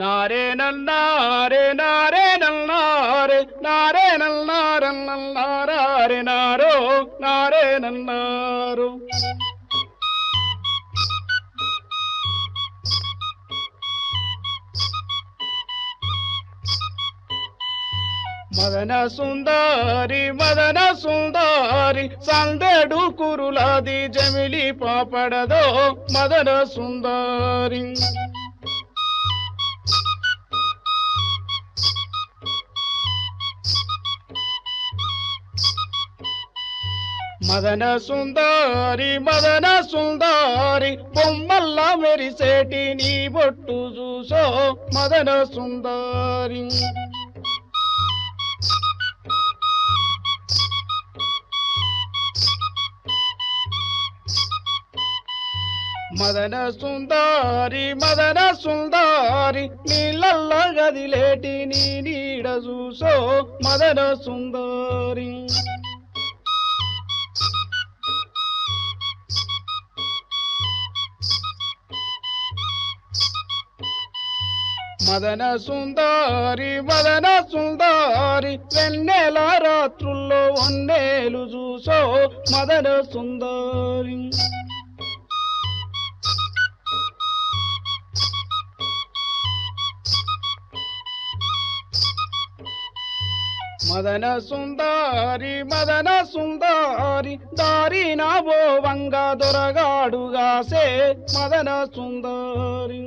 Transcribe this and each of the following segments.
నారే నల్లారే నారే నల్లారే నారే నల్లారన్నారే నారో నారే నల్లారు మదన సుందరి సందడు కురులాది జమిలి పాపడదో మదన సుందరి మదన సుందరి బొమ్మల్లా మెరిసేటి నీ బొట్టు చూసో మదన సుందరి మదన సుందరి నీళ్ళల్ల గదిలేటి నీ నీడ చూసో మదన సుందరి మదన సుందరి వెన్నెల రాత్రుల్లో వన్నేలు చూసో మదన సుందరి మదన సుందరి దారి నా బోవంగా దొరగాడుగాసే మదన సుందరి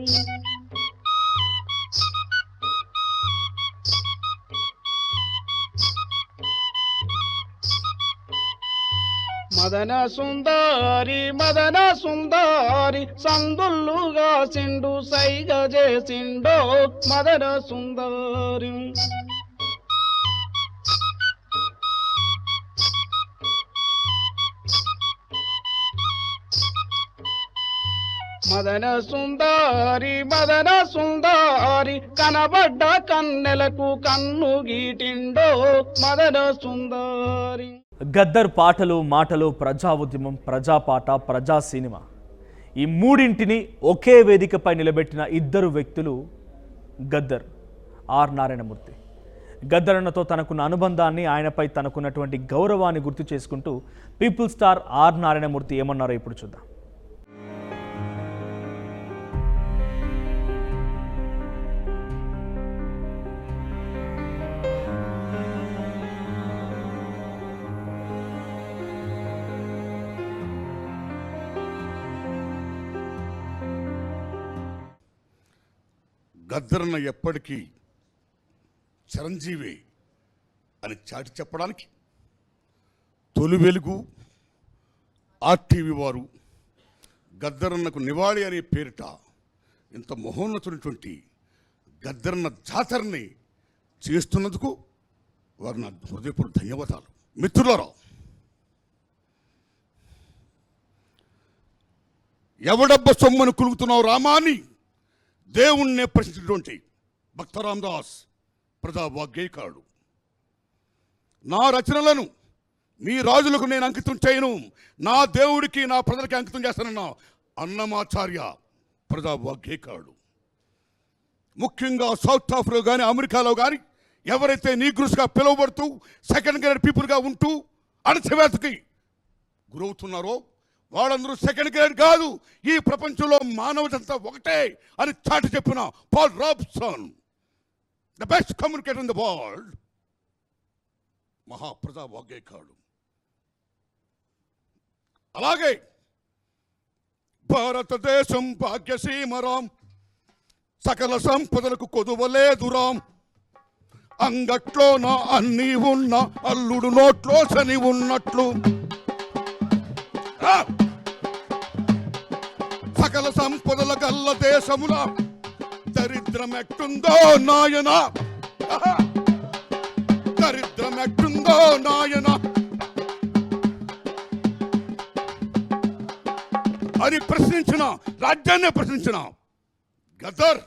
మదన సుందరి సందుల్లుగా సిండు సైగ చేసిండో మదన సుందరి మదన సుందరి కనబడ్డ కన్నెలకు కన్ను గీటిండో మదన సుందరి. గద్దర్ పాటలు మాటలు ప్రజా ఉద్యమం, ప్రజాపాట, ప్రజా సినిమా ఈ మూడింటిని ఒకే వేదికపై నిలబెట్టిన ఇద్దరు వ్యక్తులు గద్దర్, ఆర్ నారాయణమూర్తి. గద్దర్ అన్నతో తనకున్న అనుబంధాన్ని, ఆయనపై తనకున్నటువంటి గౌరవాన్ని గుర్తు చేసుకుంటూ పీపుల్ స్టార్ ఆర్ నారాయణమూర్తి ఏమన్నారో ఇప్పుడు చూద్దాం. గద్దరన్న ఎప్పటికీ చిరంజీవి అని చాటి చెప్పడానికి తొలి వెలుగు ఆర్టీవీ వారు గద్దరన్నకు నివాళి అనే పేరిట ఇంత మహోన్నతున్నటువంటి గద్దరన్న జాతరని చేస్తున్నందుకు వారు నా హృదయపూర్వక ధన్యవాదాలు. మిత్రులారా, ఎవడబ్బ సొమ్మను కులుగుతున్నావు రామాని దేవుణ్ణే ప్రశ్నించినటువంటి భక్త రామదాస్ ప్రజావాగ్గేయకారుడు. నా రచనలను మీ రాజులకు నేను అంకితం చేయను, నా దేవుడికి నా ప్రజలకి అంకితం చేస్తానన్న అన్నమాచార్య ప్రజావాగ్గేయకారుడు. ముఖ్యంగా సౌత్ ఆఫ్రికా కానీ అమెరికాలో కానీ ఎవరైతే నీగ్రూస్గా పిలువబడుతూ సెకండ్ గ్రేడ్ పీపుల్గా ఉంటూ అణచివేతకి గురవుతున్నారో వాళ్ళందరూ సెకండ్ గ్రేడ్ కాదు, ఈ ప్రపంచంలో మానవతంతా ఒకటే అని చాటి చెప్పిన Paul Robeson, the best communicator in the world, మహాప్రజా వాగ్గేయకారుడు. అలాగే భారతదేశం భాగ్యసీమరాం, సకల సంపదలకు కొదువలేదురాం, అంగట్లో నా అన్నీ ఉన్న అల్లుడు నోట్లో శని ఉన్నట్లు, సకల సంపదల గల్ల దేశముల దరిద్రం ఎట్టుందో నాయన, దరిద్రం ఎట్టుందో నాయన అని ప్రశ్నించిన, రాజ్యాన్ని ప్రశ్నించిన గద్దర్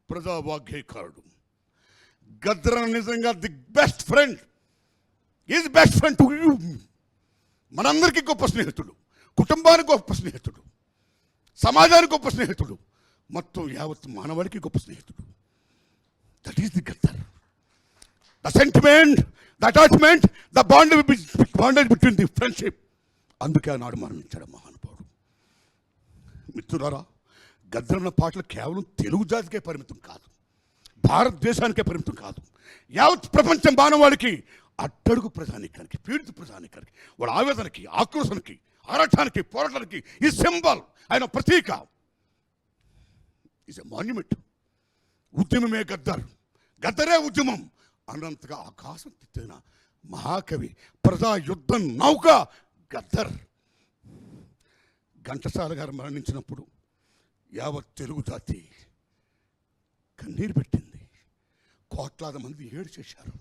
ప్రజావాగ్గేయకారుడు. గద్దర్ నిజంగా the best friend, is best friend to you. మనందరికీ గొప్ప స్నేహితుడు, కుటుంబానికి గొప్ప స్నేహితుడు, సమాజానికి గొప్ప స్నేహితుడు, మొత్తం యావత్ మానవాళికి గొప్ప స్నేహితుడు. That is the Gaddar. The sentiment, the attachment, the bondage between the friendship. అందుకే ఆనాడు మరణించాడు మహానుభావుడు. మిత్రులారా, గద్దరన్న పాటలు కేవలం తెలుగు జాతికే పరిమితం కాదు, భారతదేశానికే పరిమితం కాదు, యావత్ ప్రపంచం మానవాళికి, అట్టడుగు ప్రజానీకానికి, పీడిత ప్రజానీకానికి, వాళ్ళ ఆవేదనకి, ఆక్రోశానికి, ఆరాటానికి, పోరాటానికి ఈ సింబల్, ఆయన ప్రతీక, ఈజ్ ఎ మాన్యుమెంట్. ఉద్యమమే గద్దర్, గద్దరే ఉద్యమం అన్నంతగా ఆకాశం తిట్టిన మహాకవి, ప్రజా యుద్ధ నౌక గద్దర్. ఘంటసాల గారు మరణించినప్పుడు యావత్ తెలుగు జాతి కన్నీరు పెట్టింది, కోట్లాది మంది ఏడు చేశారు.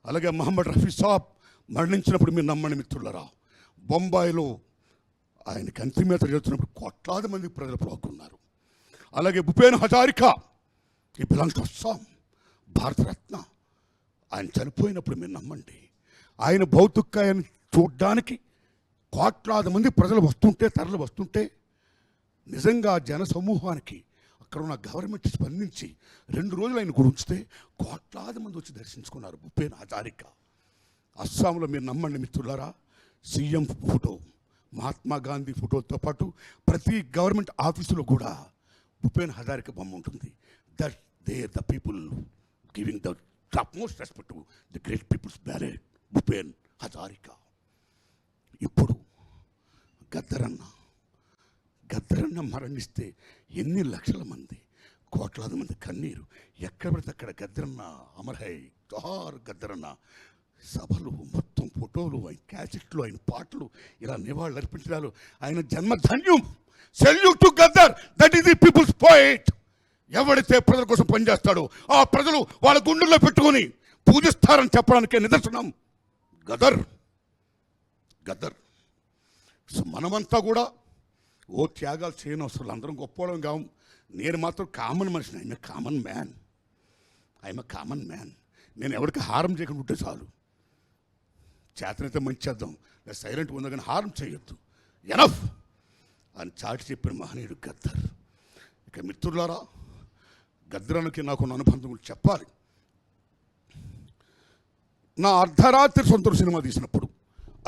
అలాగే మహమ్మద్ రఫీ సాబ్ మరణించినప్పుడు మీరు నమ్మని మిత్రులరా, బొంబాయిలో ఆయనకి అంతిమేత జరుగుతున్నప్పుడు కోట్లాది మంది ప్రజలు పాల్గొన్నారు. అలాగే భూపేన్ హజారికా, ఈ బిలాంగ్స్ టు అస్సాం, భారతరత్న, ఆయన చనిపోయినప్పుడు మీరు నమ్మండి, ఆయన భౌతికాయాన్ని చూడ్డానికి కోట్లాది మంది ప్రజలు వస్తుంటే, తరలి వస్తుంటే, నిజంగా జన సమూహానికి అక్కడ ఉన్న గవర్నమెంట్ స్పందించి 2 రోజులు ఆయన గురించితే కోట్లాది మంది వచ్చి దర్శించుకున్నారు భూపేన్ హజారికా. అస్సాంలో మీరు నమ్మండి మిత్రులారా, సీఎం ఫోటో, మహాత్మా గాంధీ ఫోటోతో పాటు ప్రతి గవర్నమెంట్ ఆఫీసులో కూడా భూపేన్ హజారికా బొమ్మ ఉంటుంది. That they the people giving the top most respect to the great peoples barred Bhupen Hazarika. ఇప్పుడు గద్దరన్న మరణిస్తే ఎన్ని లక్షల మంది, కోట్లాది మంది కన్నీరు, ఎక్కడ పడితే అక్కడ గద్దరన్న అమర్హై జోహార్ గద్దరన్న సభలు, మొత్తం ఫోటోలు, ఆయన క్యాసెట్లు, ఆయన పాటలు, ఇలా నివాళులు అర్పించడాలు, ఆయన జన్మధన్యం. Salute to Gaddar, that is the peoples poet. ఎవడైతే ప్రజల కోసం పనిచేస్తాడో ఆ ప్రజలు వాళ్ళ గుండెల్లో పెట్టుకొని పూజిస్తారని చెప్పడానికే నిదర్శనం గద్దర్. సో మనమంతా కూడా ఓ త్యాగాలు చేయని అవసరం, అందరం గొప్పవడం కావు. నేను మాత్రం కామన్ మనిషిని, ఐఎమ్ కామన్ మ్యాన్. నేను ఎవరికి హారం చేయకుండా ఉంటే చాలు. చేతనైతే మంచి చేద్దాం, నేను సైలెంట్గా ఉందా కానీ హారం చేయొద్దు, ఎనఫ్ అని చాటి చెప్పిన మహనీయుడు గద్దర్. ఇక మిత్రులారా, గద్దరానికి నాకున్న అనుబంధం గురించి చెప్పాలి. నా అర్ధరాత్రి సొంత సినిమా తీసినప్పుడు,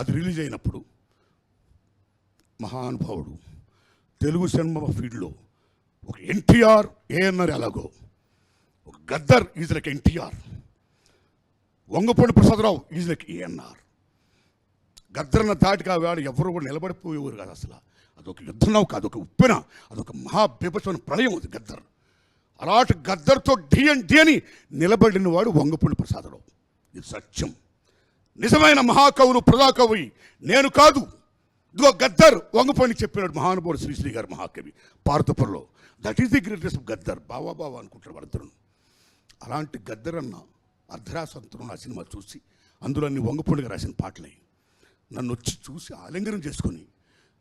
అది రిలీజ్ అయినప్పుడు, మహానుభావుడు తెలుగు సినిమా ఫీల్డ్లో ఒక ఎన్టీఆర్, ఏఎన్ఆర్ ఎలాగో ఒక Gaddar is like NTR, Vangapudi Prasadarao is like ANR. గద్దరన్న దాటిగా వేళ ఎవరు కూడా నిలబడిపోయేవారు కాదు అసలు. అదొక యుద్ధం కాదు, అదొక ఉప్పెన, అదొక మహాబీభత్సమైన ప్రళయం అది గద్దర్. అలాంటి గద్దర్తో డి అని నిలబడిన వాడు వంగపూడి ప్రసాదరావు. ఇది సత్యం. నిజమైన మహాకవులు, ప్రజాకవి నేను కాదు, ఇదిగో గద్దర్ వంగపూడి చెప్పినాడు మహానుభావుడు శ్రీశ్రీ గారు, మహాకవి, పార్తపురలో. That is the greatest Gaddar. బావా అనుకుంటారు వాళ్ళిద్దరు. అలాంటి గద్దర్ అన్న అర్ధరాసంతరం నా సినిమా చూసి అందులో అన్ని వంగపూడిగా రాసిన పాటలే. నన్ను వచ్చి చూసి ఆలింగనం చేసుకొని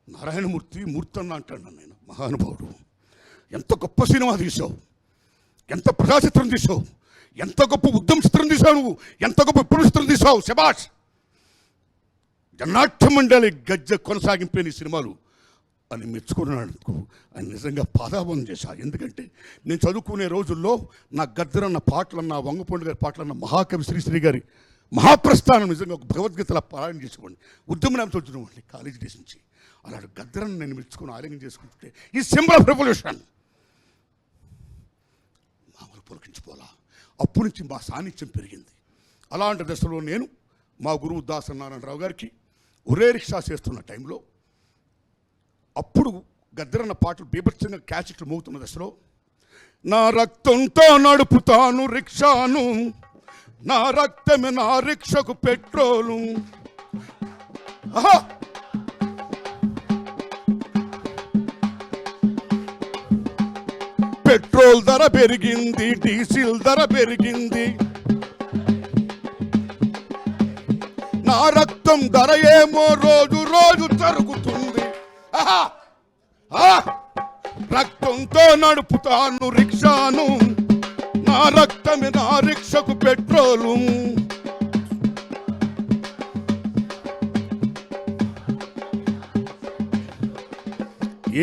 నారాయణమూర్తి అన్న అంటాడు నేను. మహానుభావుడు, ఎంత గొప్ప సినిమా తీసావు, ఎంత ప్రజాచిత్రం తీసావు, ఎంత గొప్ప ఉద్యమ చిత్రం తీసావు నువ్వు, ఎంత గొప్ప విప్లవ చిత్రం తీసావు, శబాష్. జనాట్య మండలి గజ్జ కొనసాగింపే సినిమాలు అని మెచ్చుకున్నాడు. ఆయన నిజంగా పాదాభం చేశా. ఎందుకంటే నేను చదువుకునే రోజుల్లో నా గద్దరన్న పాటలన్న, వంగపూడి గారి పాటలన్న, మహాకవి శ్రీశ్రీ గారి మహాప్రస్థానం నిజంగా ఒక భగవద్గీతలా పారాయణ చేసుకోండి, ఉద్యమనాంతో చూడండి కాలేజీ డేస్ నుంచి. అలాంటి గద్దరన్న నేను మెచ్చుకుని ఆలింగనం చేసుకుంటుంటే ఈ సింబల్ ఆఫ్ రెవల్యూషన్ మామూలు పులకించిపోలా. అప్పటి నుంచి మా సాన్నిధ్యం పెరిగింది. అలాంటి దశలో నేను మా గురువు దాసనారాయణరావు గారికి ఒరే రిక్షా చేస్తున్న టైంలో, అప్పుడు గద్దరన్న పాటలు బీభత్సంగా క్యాసెట్లు మోగుతున్న దశలో, నా రక్తంతో నడుపుతాను రిక్షాను, నా రక్తమే నా రిక్షకు పెట్రోలు. పెట్రోల్ ధర పెరిగింది, డీజిల్ ధర పెరిగింది, నా రక్తం ధర ఏమో రోజు రోజు తరుగుతుంది. రక్తంతో నడుపుతాను రిక్షాను, నా రక్తమే నా రిక్షకు పెట్రోలు.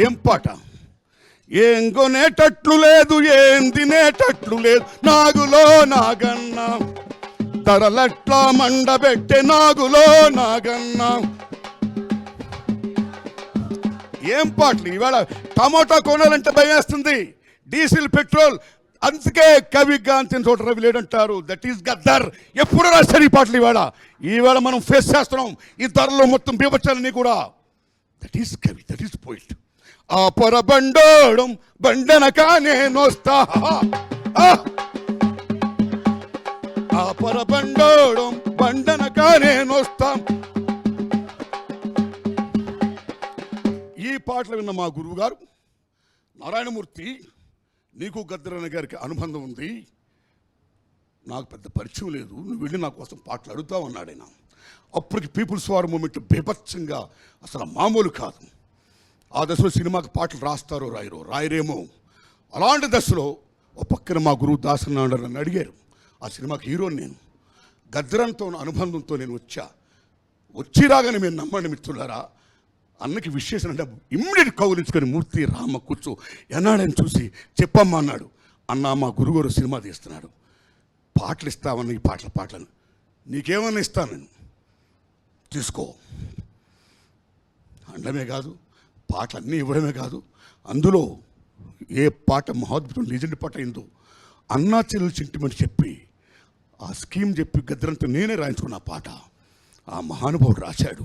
ఏం పాట, ఏం కొనేటట్లు లేదు, ఏం తినేటట్లు లేదు, నాగులో నాగన్న ధరలట్లా మండబెట్టే నాగులో నాగన్న. ఏం పాటలు ఈవేళ! టమాటా కొనాలంటే భయమేస్తుంది, డీజిల్ పెట్రోల్. అందుకే కవి గాంచిన చోట రవి లేడంటారు. That is Gaddar. ఎప్పుడు రాస్తారు ఈ పాటలు? ఈవేళ మనం ఫేస్ చేస్తున్నాం ఈ ధరలో మొత్తం బీభత్సాలని కూడా. దట్ ఈస్ కవి, దట్ ఈస్ పోయిట్. ఆ పొరబండోడం బండనక నేనొస్తా, ఆ పొరబండోడం బండనక నేనొస్తా. ఈ పాటలు విన్న మా గురువు గారు నారాయణమూర్తి, నీకు గద్దరన్న గారికి అనుబంధం ఉంది, నాకు పెద్ద పరిచయం లేదు, నువ్వు వెళ్ళి నా కోసం పాటలు అడుగుతావు అన్నాడు ఆయన. అప్పటికి పీపుల్స్ వార్ మూమెంట్ బీభత్సంగా అసలు మామూలు కాదు. ఆ దశలో సినిమాకి పాటలు రాస్తారో రాయరేమో. అలాంటి దశలో ఒక పక్కన మా గురువు దాసనాడు నన్ను అడిగారు. ఆ సినిమాకి హీరోని నేను. గద్దరంతో అనుబంధంతో నేను వచ్చి రాగానే మీరు నమ్మండి మిత్రులారా, అన్నకి విశేషం అంటే ఇమ్మీడియట్ కౌలించుకొని మూర్తి రామ కూర్చో ఎన్నాడని చూసి చెప్పమ్మా అన్నాడు. అన్న మా గురుగారు సినిమా తీస్తున్నాడు, పాటలు ఇస్తామన్న ఈ పాటలను నీకేమన్నా ఇస్తాను నేను, తీసుకో అనడమే కాదు, పాటలు అన్నీ ఇవ్వడమే కాదు, అందులో ఏ పాట మహాద్భుతం లీజెండ్ పాట అయిందో అన్నా చెల్లెలు సెంటిమెంట్ చెప్పి ఆ స్కీమ్ చెప్పి గద్దరంతో నేనే రాయించుకున్న పాట ఆ మహానుభావుడు రాశాడు.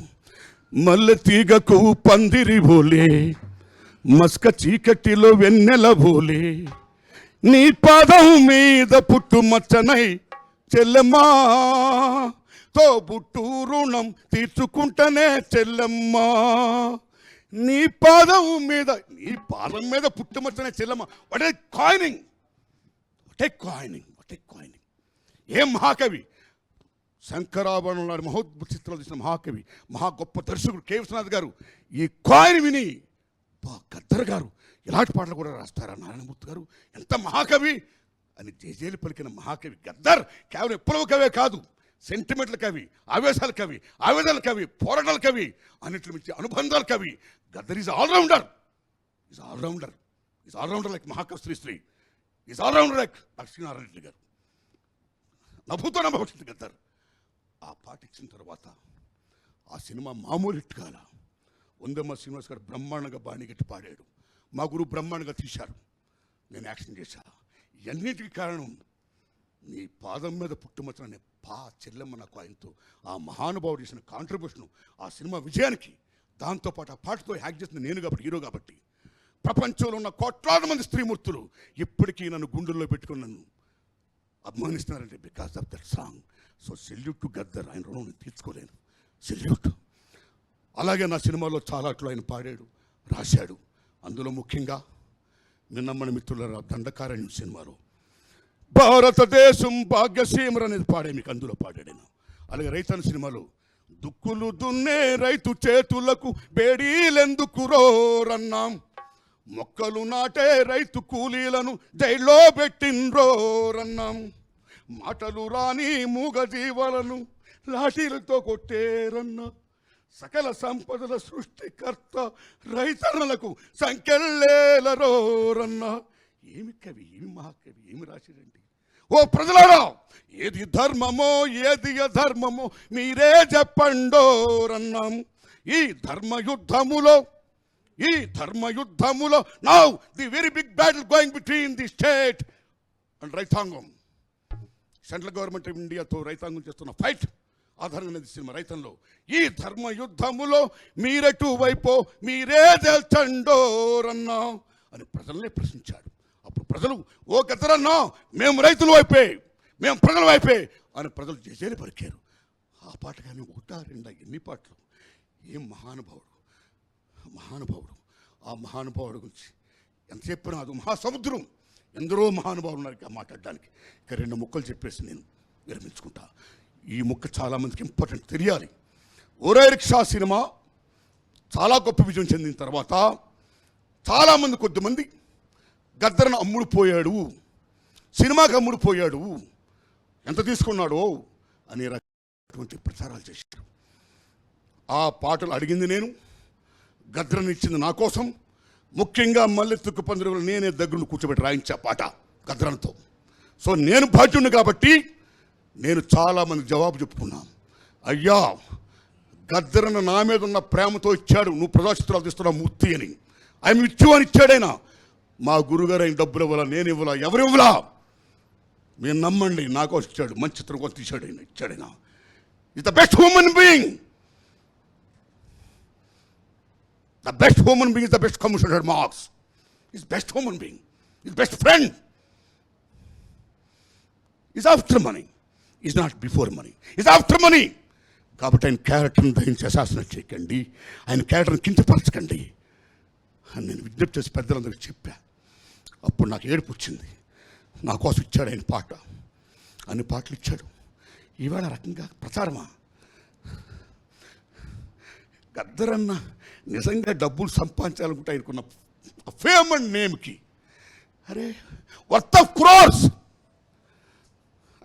మల్లె తీగకు పందిరి బోలే, మస్క చీకటిలో వెన్నెల బోలే, నీ పాదం మీద పుట్టుమచ్చనై చెల్లెమ్మా, తోబుట్టు రుణం తీర్చుకుంటనే చెల్లెమ్మా, నీ పాదం మీద పుట్టుమచ్చనే చెల్లెమ్మ. What a coining, what a coining, what a coining. ఏం మహాకవి! శంకరాభరణం లాంటి మహోద్భుత చిత్రాలు తీసిన మహాకవి, మహా గొప్ప దర్శకుడు కె విశ్వనాథ్ గారు ఈ కాయిన్ విని గద్దర్ గారు ఇలాంటి పాటలు కూడా రాస్తారా నారాయణమూర్తి గారు, ఎంత మహాకవి అని జేజేలు పలికిన మహాకవి గద్దర్. కేవలం విప్లవ కవే కాదు, సెంటిమెంట్ల కవి, ఆవేశాల కవి, ఆవేదనల కవి, పోరాటాల కవి, అన్నింటి మించి అనుబంధాల కవి. Gaddar is allrounder, is allrounder, is allrounder like మహాకవి Sri Sri, is allrounder like Lakshminarayana Reddy గారు. నవ్వుతో నమ్మబడుతుంది గద్దర్. ఆ పాట ఇచ్చిన తర్వాత ఆ సినిమా మామూలు హిట్ కాల. వందమ్మ శ్రీనివాస్ గారు బ్రహ్మాండంగా బాణిగట్టి పాడాడు, మా గురువు బ్రహ్మాండంగా తీశారు, నేను యాక్షన్ చేశా. ఇవన్నిటికీ కారణం నీ పాదం మీద పుట్టుమచ్చనే చెల్లెమ్మ నాకు ఆయనతో ఆ మహానుభావుడు చేసిన కాంట్రిబ్యూషన్ ఆ సినిమా విజయానికి. దాంతోపాటు ఆ పాటతో యాక్ట్ చేసిన నేను కాబట్టి, హీరో కాబట్టి, ప్రపంచంలో ఉన్న కోట్లాది మంది స్త్రీమూర్తులు ఇప్పటికీ నన్ను గుండెల్లో పెట్టుకుని నన్ను అభిమానిస్తున్నారంటే because of that song. So salute to Gaddar, ఆయన రుణం నేను తీర్చుకోలేను, సెల్యూట్. అలాగే నా సినిమాలో చాలా అట్లు ఆయన పాడాడు, రాశాడు. అందులో ముఖ్యంగా నిన్నమ్మని మిత్రుల దండకారణ్యం సినిమాలో భారతదేశం భాగ్యసీమర అనేది పాడే మీకు అందులో పాడాడు. అలాగే రైతన్న సినిమాలో దుక్కులు దున్నే రైతు చేతులకు బేడీలెందుకు రోరన్నాం, మొక్కలు నాటే రైతు కూలీలను జైల్లో పెట్టిన్రోరన్నాం, మాటలు రాని మూగజీవాలను లాఠీలతో కొట్టేరన్నా, సకల సంపదల సృష్టికర్త రైతన్నలకు సంఖ్యలేలరోరన్నా. ఏమి కవి, ఏమి మహాకవి, ఏమి రాశారండి! ఓ ప్రజలారా, ఏది ధర్మమో ఏది అధర్మమో మీరే చెప్పండోరన్నాం. ఈ ధర్మయుద్ధములో now the very big battle going between the state and రైతాంగం. సెంట్రల్ గవర్నమెంట్ ఆఫ్ ఇండియాతో రైతాంగం చేస్తున్న ఫైట్ ఆధారంగా సినిమా రైతంలో. ఈ ధర్మ యుద్ధములో మీరెటు వైపో మీరే తేల్చండోరన్నా అని ప్రజల్నే ప్రశ్నించాడు. అప్పుడు ప్రజలు, ఓ గద్దరన్నా, మేము రైతుల వైపే, మేము ప్రజల వైపే అని ప్రజలు జేజేలు పలికారు. ఆ పాట కానీ ఒకటా రెండా ఎన్ని పాటలు! ఏం మహానుభావుడు! ఆ మహానుభావుడు గురించి ఎంత చెప్పినా అది మహాసముద్రం. ఎందరో మహానుభావులు ఉన్నారు మాట్లాడడానికి. ఇక రెండు ముక్కలు చెప్పేసి నేను విరమించుకుంటా. ఈ ముక్క చాలామందికి ఇంపార్టెంట్ తెలియాలి. ఓరై రిక్షా సినిమా చాలా గొప్ప విజయం చెందిన తర్వాత చాలామంది, కొద్దిమంది గద్దరను అమ్ముడుపోయాడు, సినిమాకి అమ్ముడుపోయాడు, ఎంత తీసుకున్నాడో అనే రకమైనటువంటి ప్రచారాలు చేశారు. ఆ పాటలు అడిగింది నేను, గద్దరను ఇచ్చింది నా కోసం, ముఖ్యంగా మల్లెత్తుకు పందిరులు నేనే దగ్గర కూర్చోబెట్టి రాయించా పాట గద్దరంతో. సో నేను బాధ్యుడిని కాబట్టి నేను చాలామంది జవాబు చెప్పుకున్నాను. అయ్యా, గద్దరన్న నా మీద ఉన్న ప్రేమతో ఇచ్చాడు, నువ్వు ప్రజాచిత్రాలు తీస్తున్నావు మూర్తి అని. ఆయన ఇచ్చు అని ఇచ్చాడైనా. మా గురుగారు ఆయన డబ్బులు ఇవ్వాలా, నేను ఇవ్వాలా, ఎవరు ఇవ్వాలా? మీరు నమ్మండి, నా కోసం ఇచ్చాడు. మంచి చిత్రం కోసం తీశాడు ఆయన, ఇచ్చాడైనా. Is the best human being. The best human being is the best commissioner Marx. He's best human being. He's best friend. He's after money. He's not before money. He's after money. కాబట్టి ఆయన క్యారెక్టర్ని దయించి అశాసనం చేయకండి, ఆయన క్యారెక్టర్ని కించపరచకండి అని నేను విజ్ఞప్తి చేసి పెద్దలందరికీ చెప్పా. అప్పుడు నాకు ఏడుపు వచ్చింది. నా కోసం ఇచ్చాడు ఆయన పాట, అన్ని పాటలు ఇచ్చాడు. ఈవేళ రకంగా ప్రచారమా? గద్దరన్న నిజంగా డబ్బులు సంపాదించాలనుకుంటే ఆయనకున్న ఫేమ్ అండ్ నేమ్కి అరే వర్త్ ఆఫ్ క్రోర్స్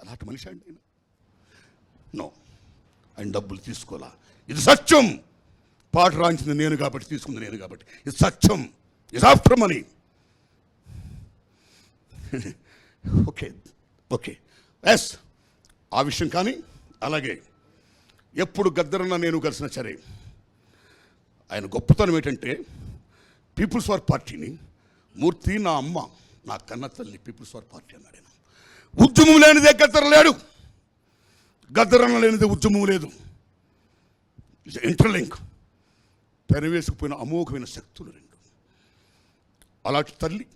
అలాంటి మనిషి అండి. నో, ఆయన డబ్బులు తీసుకోవాలా, ఇది సత్యం. పాట రాయించింది నేను కాబట్టి, తీసుకుంది నేను కాబట్టి, ఇది సత్యం. Is after money. Okay okay yes, ఆ విషయం. కానీ అలాగే ఎప్పుడు గద్దరన్న నేను కలిసిన సరే, ఆయన గొప్పతనం ఏంటంటే పీపుల్స్ వార్ పార్టీని, మూర్తి నా అమ్మ, నా కన్న తల్లి పీపుల్స్ వార్ పార్టీ అన్నాడు ఆయన. ఉద్యమం లేనిదే గద్దర లేడు, గద్దరన్న లేనిదే ఉద్యమం లేదు. It's interlink. పెనవేసుకుపోయిన అమోఘమైన శక్తులు రెండు. అలాంటి తల్లి,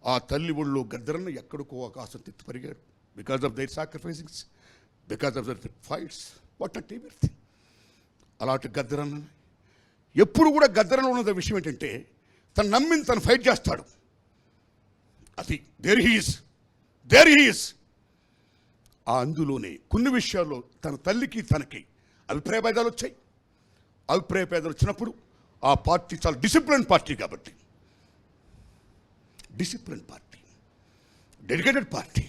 ఆ తల్లి ఒళ్ళో గద్దరన్న ఎక్కడికో ఆకాశం తిత్తి పరిగాడు. Because of their sacrificings, because of their fights, what a table thing. అలాంటి గద్దరన్న ఎప్పుడు కూడా గద్దరన్న ఉన్న విషయం ఏంటంటే తను నమ్మింది తను ఫైట్ చేస్తాడు. అది దేర్ హీస్. ఆ అందులోనే కొన్ని విషయాల్లో తన తల్లికి తనకి అభిప్రాయ భేదాలు వచ్చాయి. అభిప్రాయ భేదాలు వచ్చినప్పుడు ఆ పార్టీ చాలా డిసిప్లిన్ పార్టీ కాబట్టి, discipline party, dedicated party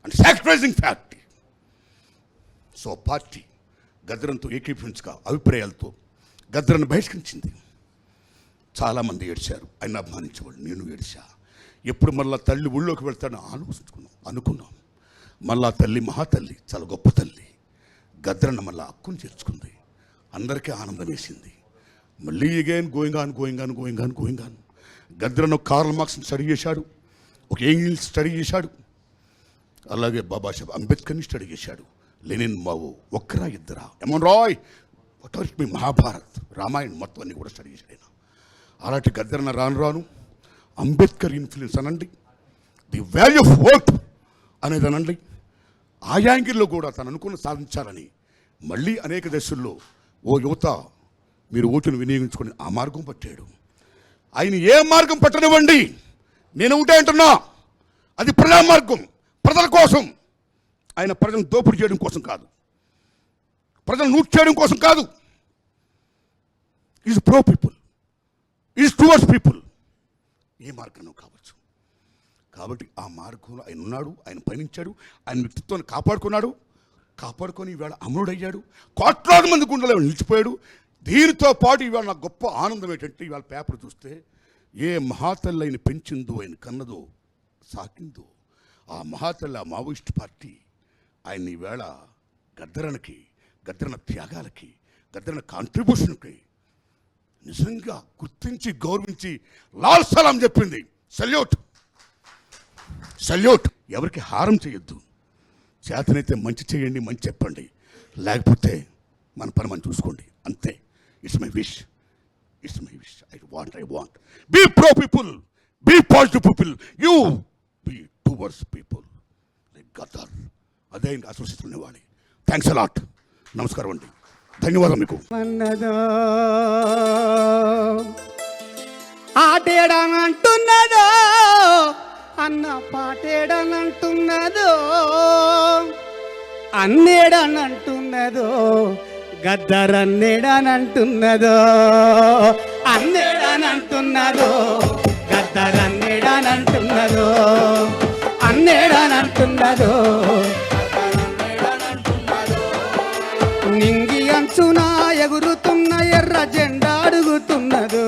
and sacrificing party. So party గద్దరంతో ఏకీభవించగా అభిప్రాయాలతో గద్దరను బహిష్కరించింది. చాలామంది ఏడ్చారు, ఆయన అభిమానించేవాళ్ళు. నేను ఏడ్చా. ఎప్పుడు మళ్ళా తల్లి ఊళ్ళోకి వెళ్తానని అనుకున్నాం. మళ్ళా తల్లి మహాతల్లి, చాలా గొప్ప తల్లి, గద్దరన్న మళ్ళా హక్కును చేర్చుకుంది. అందరికీ ఆనందం వేసింది. మళ్ళీ అగైన్ గోయింగ్ ఆన్. గద్దరన్న కార్ల్ మార్క్స్ని స్టడీ చేశాడు, ఒక ఎంగిల్స్ స్టడీ చేశాడు, అలాగే బాబాసాహెబ్ అంబేద్కర్ని స్టడీ చేశాడు, లెనిన్, మావో, ఒక్కరా ఇద్దరా, ఎమన్ రాయ్, మీ మహాభారత్, రామాయణం మొత్తం అన్ని కూడా స్టడీ చేశాడు ఆయన. అలాంటి గద్దరన్న రాను అంబేద్కర్ ఇన్ఫ్లుయెన్స్ అనండి, ది వాల్యూ ఆఫ్ వర్క్ అనేది అనండి, ఆ యాంగిల్లో కూడా తను అనుకున్న సాధించాలని మళ్ళీ అనేక దశల్లో ఓ యువత మీరు ఓటును వినియోగించుకొని ఆ మార్గం పట్టాడు. ఆయన ఏ మార్గం పట్టనివ్వండి, నేను ఒకటే అంటున్నా, అది ప్రజా మార్గం, ప్రజల కోసం. ఆయన ప్రజలను దోపిడీ చేయడం కోసం కాదు, ప్రజలను నూట్ చేయడం కోసం కాదు. Is pro people, is towards people. ఏ మార్గంలో కావచ్చు. కాబట్టి ఆ మార్గంలో ఆయన ఉన్నాడు, ఆయన పయనించాడు, ఆయన వ్యక్తిత్వాన్ని కాపాడుకొని ఈవేళ అమరుడయ్యాడు. కోట్లాది మంది గుండెలో నిలిచిపోయాడు. దీనితో పాటు ఈవేళ నాకు గొప్ప ఆనందం ఏంటంటే, ఇవాళ పేపర్ చూస్తే ఏ మహాతల్లి ఆయన పెంచిందో, ఆయన కన్నదో, సాకిందో, ఆ మహాతల్లి, ఆ మావోయిస్ట్ పార్టీ ఆయన ఈవేళ గద్దరన్న త్యాగాలకి, గద్దరన్న కాంట్రిబ్యూషన్కి నిజంగా గుర్తించి గౌరవించి లాల్ సలాం చెప్పింది. సల్యూట్. ఎవరికి హారం చేయొద్దు, చేతనైతే మంచి చేయండి, మంచి చెప్పండి, లేకపోతే మన పని మనం చూసుకోండి, అంతే. It's my wish. I want be pro people, be positive people, you be towards people like Gaddar. అదే ఆశీర్వదిస్తున్నవాడి. Thanks a lot. నమస్కారం అండి, ధన్యవాదం మీకు. ఆటేడనంటున్నదో అన్న పాటేడనంటున్నదో, అన్నేడనంటున్నదో గద్దరన్నేడనంటున్నదో, అన్నేడనంటున్నదో గద్దరన్నేడనంటున్నదో, అన్నేడనంటున్నదో నింగి అంచున ఎగురుతున్న ఎర్ర జెండా అడుగుతున్నదో,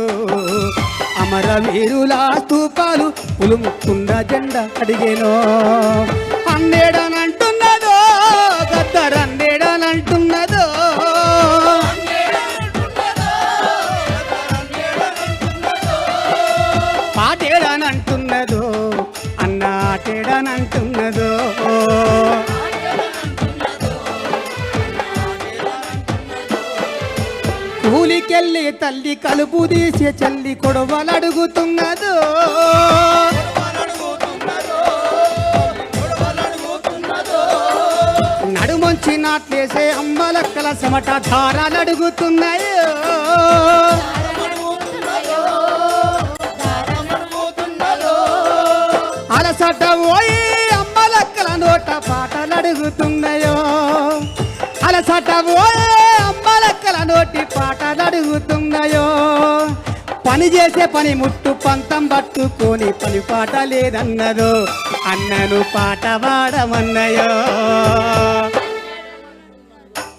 అమర వీరుల స్తూపాలు పులుముకున్న జెండా అడిగేనో అన్నేడనంటున్నదో గద్దరన్నేడనంటున్నదో పాటేడనంటున్నదో అన్న ఆటేడనంటున్నదో కూలికెళ్ళి తల్లి కలుపు తీసి చల్లి కొడవలడుగుతున్నదో నడుమొంచి నాట్లేసే అమ్మలక్కల చెమట ధారాలడుగుతున్నాయో అలసట పోయి అమ్మలక్కల నోట పాటలడుగుతున్నాయో అలసట పోయి అమ్మలక్కల నోటి పాటలడుగుతున్నాయో పని చేసే పని ముట్టు పంతం పట్టుకొని పని పాట లేదన్నదో అన్నను పాట పాడమన్నయో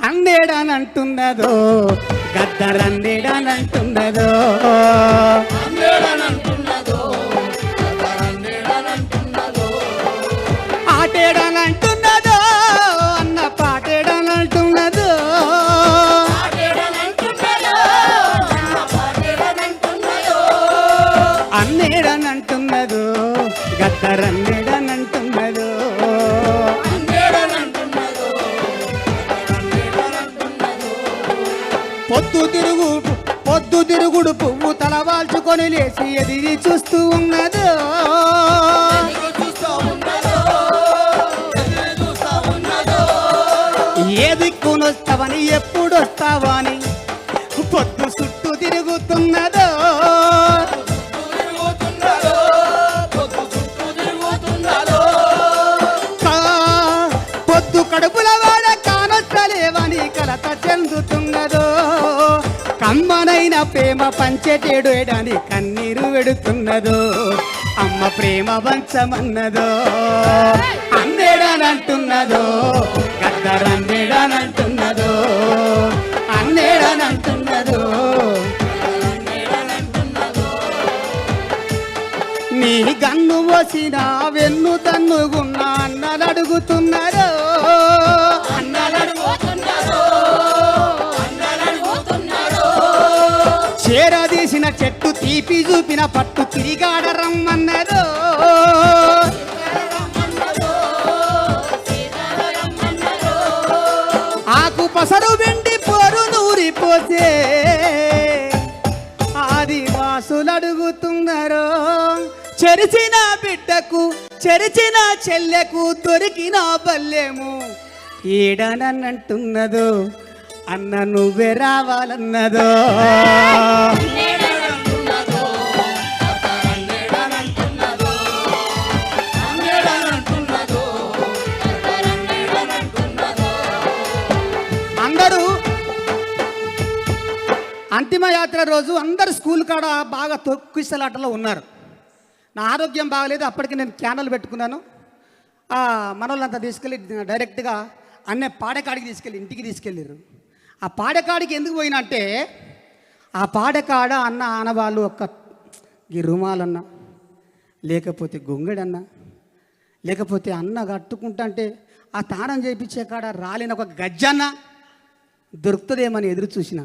అన్నేడనంటున్నదో గద్దరన్నేడనంటున్నదో ఆటేడనంటున్నదో అన్న పాటేడనంటున్నదో అన్నేడనంటున్నదో గద్దరన్నేడనంటున్నదో పొద్దు తిరుగుడు పువ్వు తలవాల్చుకొని లేచి ఎదిరి చూస్తూ ఉన్నదో ఏ దిక్కునొస్తావని ఎప్పుడొస్తావని పొద్దు చుట్టూ తిరుగుతున్నదో పొద్దు కడుపుల వాడ కానొస్తలేవని కలత చెందుతున్నదో కమ్మనైన ప్రేమ పంచెటేడని కన్నీరు వెడుతున్నదో అమ్మ ప్రేమ వంచమన్నదో అన్నేడనంటున్నదో గద్దరన్నేడనంటున్నదో అన్నేడనంటున్నదో నీ గన్ను వసిన వెన్ను తన్నుగున్న అన్నలడుగుతున్నారో చేరదీసిన చెట్టు తీపి చూపిన పట్టు తిరిగాడ రమ్మన్నదో ఆకు పసరు వెండి పోరు నూరిపోతే ఆదివాసులడుగుతున్నారో చెరిచిన బిడ్డకు చెరిచిన చెల్లెకు దొరికిన బల్లెము ఏడనంటున్నదో అన్న నువ్వే రావాలన్నదో అందరూ అంతిమయాత్ర రోజు అందరు స్కూల్ కాడ బాగా తొక్కిసలాటలో ఉన్నారు. నా ఆరోగ్యం బాగలేదు, అప్పటికి నేను క్యానల్ పెట్టుకున్నాను. మనోళ్ళంతా తీసుకెళ్ళి డైరెక్ట్గా అన్నే పాడకాడికి తీసుకెళ్ళి ఇంటికి తీసుకెళ్ళారు. ఆ పాడకాడికి ఎందుకు పోయినా అంటే ఆ పాడకాడ అన్న ఆనవాళ్ళు ఒక్క ఈ రుమాలన్న, లేకపోతే గొంగడన్న, లేకపోతే అన్న కట్టుకుంటా అంటే ఆ తానం చేయించే కాడ రాలిన ఒక గజ్జన్న దొరుకుతుందేమని ఎదురు చూసిన,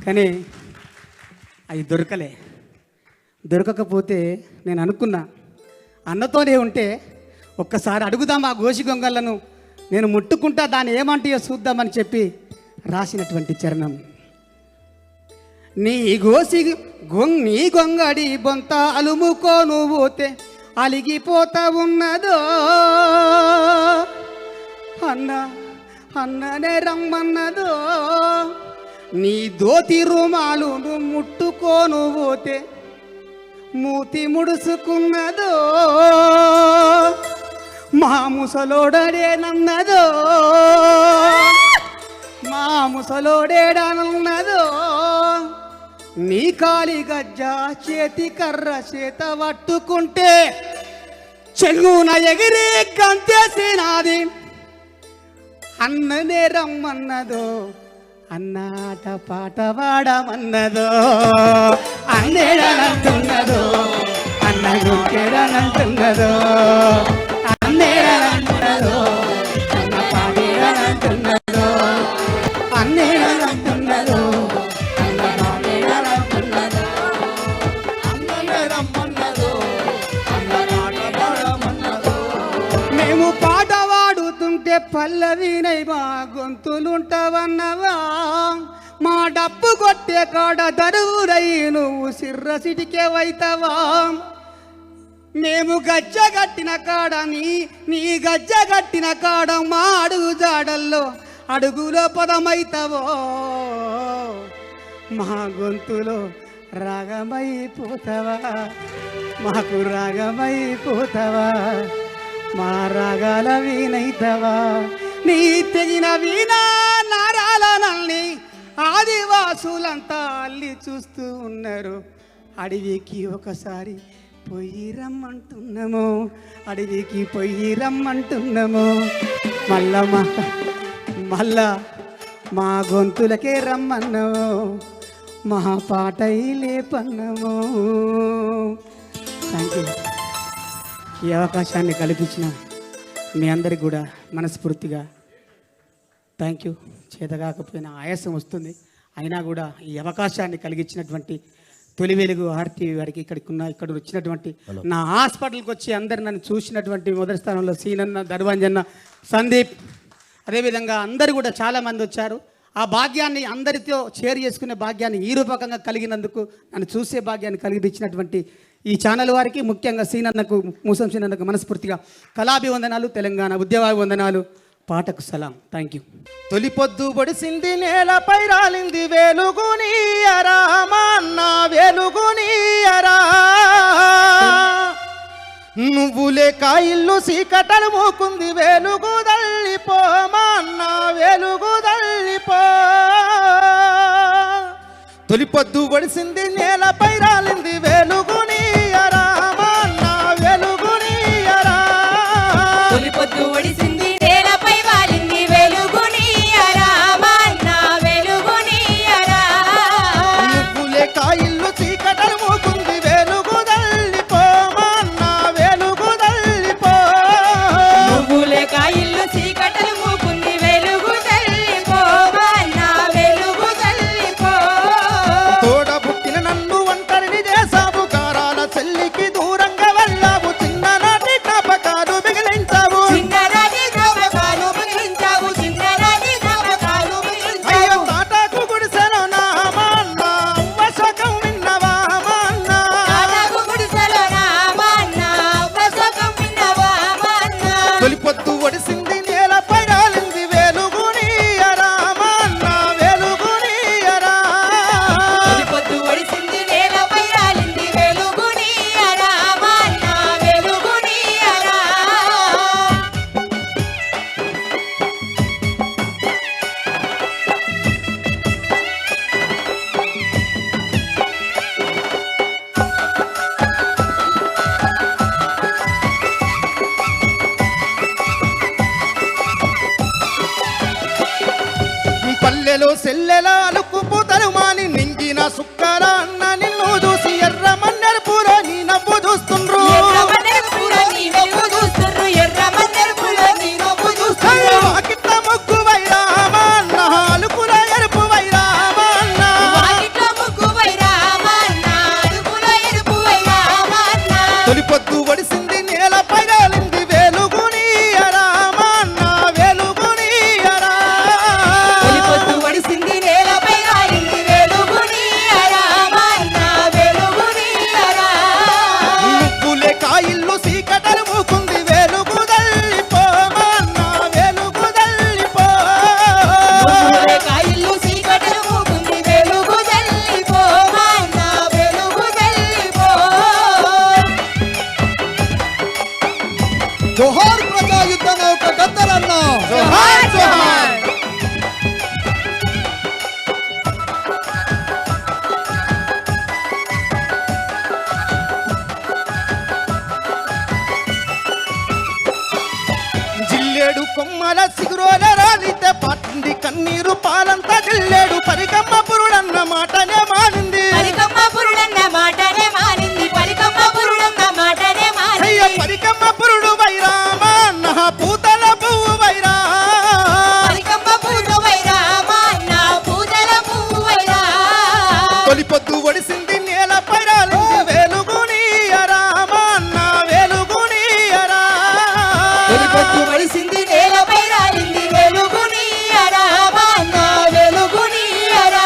కానీ అవి దొరకకపోతే నేను అనుకున్నా అన్నతోనే ఉంటే ఒక్కసారి అడుగుదాం ఆ గోసి గొంగళ్ళను, నేను ముట్టుకుంటా దాన్ని ఏమంటాయో చూద్దామని చెప్పి రాసినటువంటి చరణం. నీ గొంగడి బొంత అలుముకోను పోతే అలిగిపోతా ఉన్నదో అన్ననే రమ్మన్నదో, నీ దోతి రుమాలు ముట్టుకోను పోతే మూతి ముడుసుకున్నదో, మా ముసలోడేనన్నదో, మా ముసలోడేడనన్నదో, నీ కాలి గజ్జ చేతి కర్ర చేత పట్టుకుంటే చెంగున ఎగిరి గంతేసినాది అన్ననే రమ్మన్నదో అన్నాట పాట పాడమన్నదో అన్నేడనంటున్నదో అన్న గుంటేడనంటున్నదో అన్నేడనంటున్నదో అన్న పాడేడనంటున్నదో అన్నేడనంటున్నదో అన్న పాడేడనంటున్నదో అన్ననే రమ్మన్నదో అన్న పాట పాడమన్నదో మేము పాట పాడుతుంటే పల్లవినై మా గొంతులుంటావన్నవా మా డప్పు కొట్టే కాడ దరువురై నువ్వు సిర్ర సిటికే వైతవా మేము గజ్జ కట్టిన కాడ నీ గజ్జ కట్టిన కాడ మా అడుగు జాడల్లో అడుగులో పదమైతవో మా గొంతులో రాగమైపోతావా మాకు రాగమైపోతావా మా రాగాల వీణైతవా నీ తెగిన వీణా నారాల నల్ని ఆదివాసులంతా అల్లి చూస్తూ ఉన్నారు అడవికి ఒకసారి పొయ్యి రమ్మంటున్నాము అడవికి పొయ్యి రమ్మంటున్నాము మళ్ళా మా గొంతులకే రమ్మన్నాము మా పాట లేపన్నాము. Thank you. ఈ అవకాశాన్ని కల్పించిన మీ అందరికి కూడా మనస్ఫూర్తిగా థ్యాంక్ యూ. చేతగాకపోయినా ఆయాసం వస్తుంది, అయినా కూడా ఈ అవకాశాన్ని కలిగించినటువంటి తొలి వెలుగు ఆర్టీ వారికి ఇక్కడ వచ్చినటువంటి నా హాస్పిటల్కి వచ్చి అందరు నన్ను చూసినటువంటి మొదటి స్థానంలో సీనన్న, ధర్వాంజన్న, సందీప్, అదేవిధంగా అందరూ కూడా చాలామంది వచ్చారు. ఆ భాగ్యాన్ని అందరితో షేర్ చేసుకునే భాగ్యాన్ని ఈ రూపకంగా కలిగినందుకు, నన్ను చూసే భాగ్యాన్ని కలిగించినటువంటి ఈ ఛానల్ వారికి, ముఖ్యంగా సీనన్నకు, మూసం సీనన్నకు మనస్ఫూర్తిగా కళాభివందనాలు, తెలంగాణ ఉద్యమాభివందనాలు, పాటకు సలాం. Thank you. తొలి పొద్దు పొడిసింది నేలపై రాలింది వెలుగునీయరా మా అన్న వెలుగునీయరా, నువ్వు లేక ఇల్లు సీకటలు మూకుంది వెలుగు దల్లిపో మా అన్న వెలుగు దల్లిపో. తొలి పొద్దు పొడిసింది నేలపై రాలింది వెలుగునీయరా మా అన్న వెలుగునీయరా, తొలి పొద్దు ఒడిసింది నేలపై వాలింది వెలుగునీయరా మా అన్న వెలుగునీయరా, నువ్వు లేక ఇల్లు చీకటలు మూకుంది వెలుగు దల్లిపో మా అన్న వెలుగు దల్లిపో. నువ్వు లేక ఇల్లు చీకటలు మూకుంది వెలుగు తల్లిపో మా అన్న వెలుగు తల్లిపో. తోడ పుట్టిన నన్ను ఒంటరిని చేసావు, కారాల చెల్లికి దూరంగా వెళ్ళావు, చిన్ననాటి జ్ఞాపకాలు మిగిలించావు, చిన్ననాటి జ్ఞాపకాలు మిగిలించావు, చిన్ననాటి జ్ఞాపకాలు అయ్యో మిగిలించావు. తాటాకు గుడిసెలో నా మా అన్న అవ్వశకం విన్నవా మా అన్న, తాటాకు గుడిసెలో నా మా అన్న అవ్వశకం విన్నవా మా అన్న. తొలి పొద్దు ఒడిసింది నేలపై రాలింది వెలుగునీయరా మా అన్న వెలుగునీయరా, తొలి పొద్దు ఒడిసింది నేలపై రాలింది వెలుగునీయరా మా అన్న వెలుగునీయరా. పల్లెలో సెల్లెల అలుకుపు తరుమాని నింగిన సుక్కర అన్న నిన్ను చూసి ఎర్ర మన్నెరుపులో నీ నవ్వు చూస్తుండ్రు, ఎర్రమన్నెరుపులో నీ నవ్వు చూస్తుర్రు, ఎర్రమన్నెరుపులో నీ నవ్వు చూస్తుర్రు. వాకిట్ల ముగ్గు వైరా మా అన్న అలుకుల ఎరుపు వైరా మా అన్న, వాకిట్లో ముగ్గువైరా మా అన్న, అడుగులో ఎరుపువైరా మా అన్న. తొలి పొద్దు ఒడిసింది నేలపై రాలింది వెలుగునీయరా మా అన్న వెలుగునీయరా, తొలి పొద్దు ఒడిసింది నేలపై రాలింది వెలుగునీయరా మా అన్న వెలుగునీయరా, నువ్వు లేక ఇల్లు సీకటలు మూకుంది వెలుగు దల్లిపో మా అన్న వెలుగు దల్లిపో. నువ్వు లేక ఇల్లు చీకటలు మూకుంది వెలుగు తల్లిపో మా అన్న వెలుగు తల్లిపో. జోహార్ ప్రజా యుద్ధ నౌక గద్దరన్న, జోహార్ జోహార్. ఏడు కొమ్మల సిగురోల రాలితే పట్టింది కన్నీరు పాలంతా జిల్లేడు పరికమ్మ పురుడన్న మాటనే మానింది పరికమ్మ పురుడన్న మాటనే మారింది పరికమ్మ పురుడన్న మాటనే అయ్య మారింది పరికమ్మ పురుడు వైరామా అన్న పూతల పువ్వు వైరా పరికమ్మ పూజ వైరామా నా పూజల పువ్వు వైరా తొలి పొద్దు ఒడిసింది నేల పైరాలింది వెలుగునీయరామా అన్న వెలుగునీయరా వెలుగొట్టు వడిసింది నేలపై రాలింది వెలుగునీయరా నా వెలుగునీయరా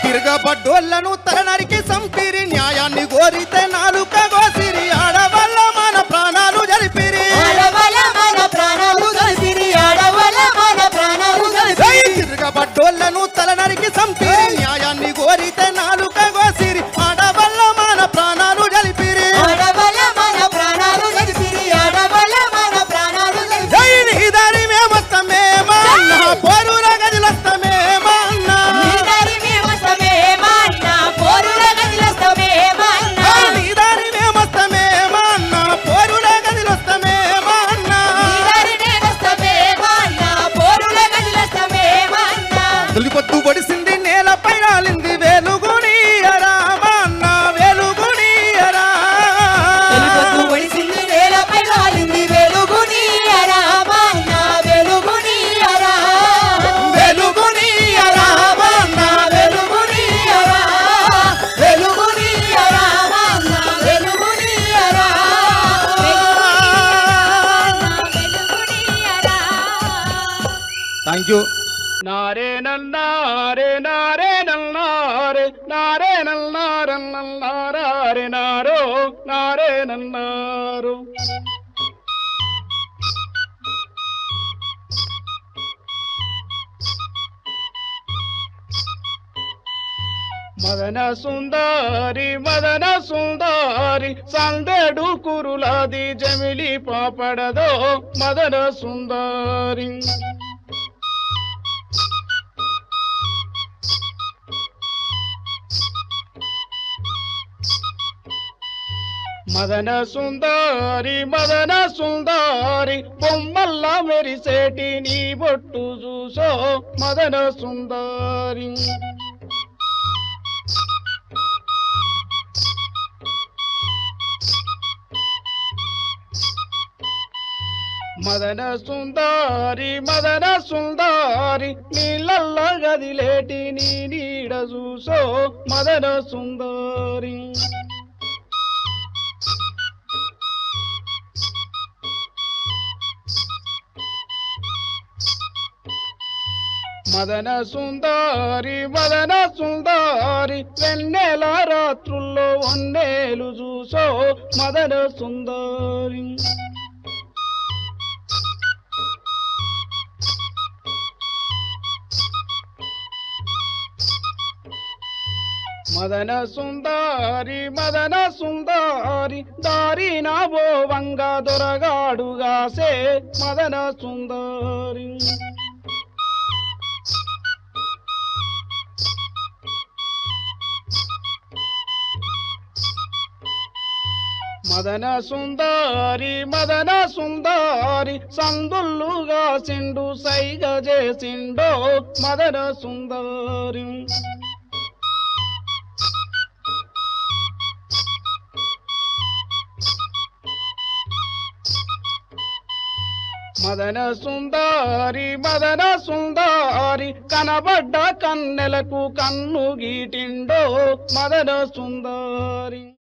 తిరగబడ్డోళ్లను తలనరికి సంపిరి న్యాయాన్ని కోరితే నాలుక గోసిరి ఆడవల్ల మన ప్రాణాలు జరిపిరి ఆడవల మన ప్రాణాలు కలిసిరి ఆడవల మన ప్రాణాలు కలిసిరి తిరగబడ్డోళ్లను తలనరికి సంపిరి న్యాయాన్ని కోరితే నాలుక గోసిరి ఆడవల్ల మన ప్రాణాలు జరిపిరి ఆడవల మన ప్రాణాలు కలిసిరి ఆడవల మన ప్రాణాలు కలిసిరి జై నీ దారి మేమొస్తమేమా అన్న పోరుల గదిలొస్తమేమా అన్న నీ దారి మేమొస్తమే మాన్న పోరుల గదిలొస్తమే మాన్న నీ దారి మేమొస్తమేమా అన్న పోరుల గదిలొస్తమేమా అన్న నీ దారి మేమొస్తమే మాన్న పోరుల గదిలొస్తమే మాన్న తొలిపొద్దు ఒడిసింది నేల పైరాలింది వెలుగునీయరామా అన్న వెలుగునీయరా వెలుగొట్టు వడిసింది నేలపై రాలింది వెలుగునీయరా మాన్న వెలుగునీయరా వెలుగునీయరామా అన్న వెలుగునీయరా వెలుగునీయరా మాన్న వెలుగునీయరా వెలుగునీయరా థ్యాంక్ యూ నారే నల్లారే నారే నల్లారే నారే నల్లారే నల్లారే నారో నారే నల్లారు మదన సుందారి సందడు కురులాది జమిలి పాపడదో మదన సుందారి మదన సుందారి బొమ్మల్లా మెరిసేటి నీ బొట్టు చూసో మదన సుందారి మదన సుందారి నీళ్ళల్ల గదిలేటి నీ నీడ చూసో మదన సుందారి మదన సుందారి వెన్నెల రాత్రుల్లో వన్నేలు చూసో మదన సుందారి మదన సుందారి దారి నా బోవంగా దొరగాడుగాసే మదన సుందారి మదన సుందారి సందుల్లుగా సిండు సైగ చేసిండో మదన సుందారి మదన సుందారి కనబడ్డ కన్నెలకు కన్ను గీటిండో మదన సుందారి